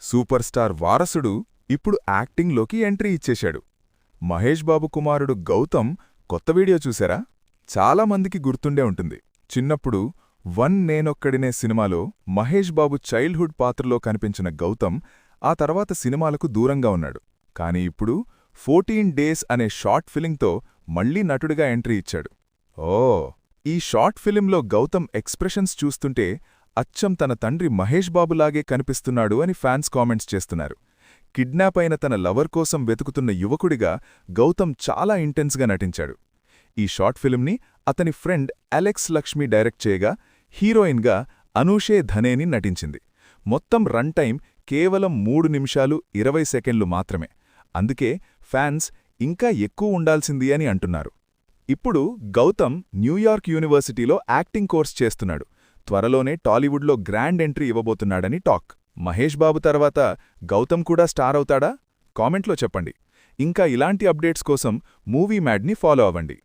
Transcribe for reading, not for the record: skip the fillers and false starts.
Super star వారసుడు ఇప్పుడు యాక్టింగ్లోకి entry ఇచ్చేశాడు. మహేష్ బాబు కుమారుడు గౌతమ్ కొత్త వీడియో చూశారా? చాలామందికి గుర్తుండే ఉంటుంది. చిన్నప్పుడు వన్ నేనొక్కడినే సినిమాలో మహేష్ బాబు చైల్డ్హుడ్ పాత్రలో కనిపించిన గౌతమ్ ఆ తర్వాత సినిమాలకు దూరంగా ఉన్నాడు. కాని ఇప్పుడు 14 డేస్ అనే షార్ట్ ఫిలింతో మళ్లీ నటుడిగా ఎంట్రీ ఇచ్చాడు. ఈ షార్ట్ ఫిలింలో గౌతమ్ ఎక్స్ప్రెషన్స్ చూస్తుంటే అచ్చం తన తండ్రి మహేష్ బాబులాగే కనిపిస్తున్నాడు అని ఫ్యాన్స్ కామెంట్స్ చేస్తున్నారు. కిడ్నాప్ అయిన తన లవర్ కోసం వెతుకుతున్న యువకుడిగా గౌతమ్ చాలా ఇంటెన్స్గా నటించాడు. ఈ షార్ట్ ఫిలింని అతని ఫ్రెండ్ అలెక్స్ లక్ష్మి డైరెక్ట్ చేయగా హీరోయిన్గా అనూషే ధనేని నటించింది. మొత్తం రన్ టైం కేవలం 3 నిమిషాలు 20 సెకండ్లు మాత్రమే. అందుకే ఫ్యాన్స్ ఇంకా ఎక్కువ ఉండాల్సింది అని అంటున్నారు. ఇప్పుడు గౌతమ్ న్యూయార్క్ యూనివర్సిటీలో యాక్టింగ్ కోర్స్ చేస్తున్నాడు. త్వరలోనే టాలీవుడ్లో grand entry ఇవ్వబోతున్నాడని talk. Mahesh Babu తర్వాత గౌతమ్ కూడా స్టార్ అవుతాడా? కామెంట్లో చెప్పండి. ఇంకా ఇలాంటి అప్డేట్స్ కోసం మూవీ మ్యాడ్ని ఫాలో అవ్వండి.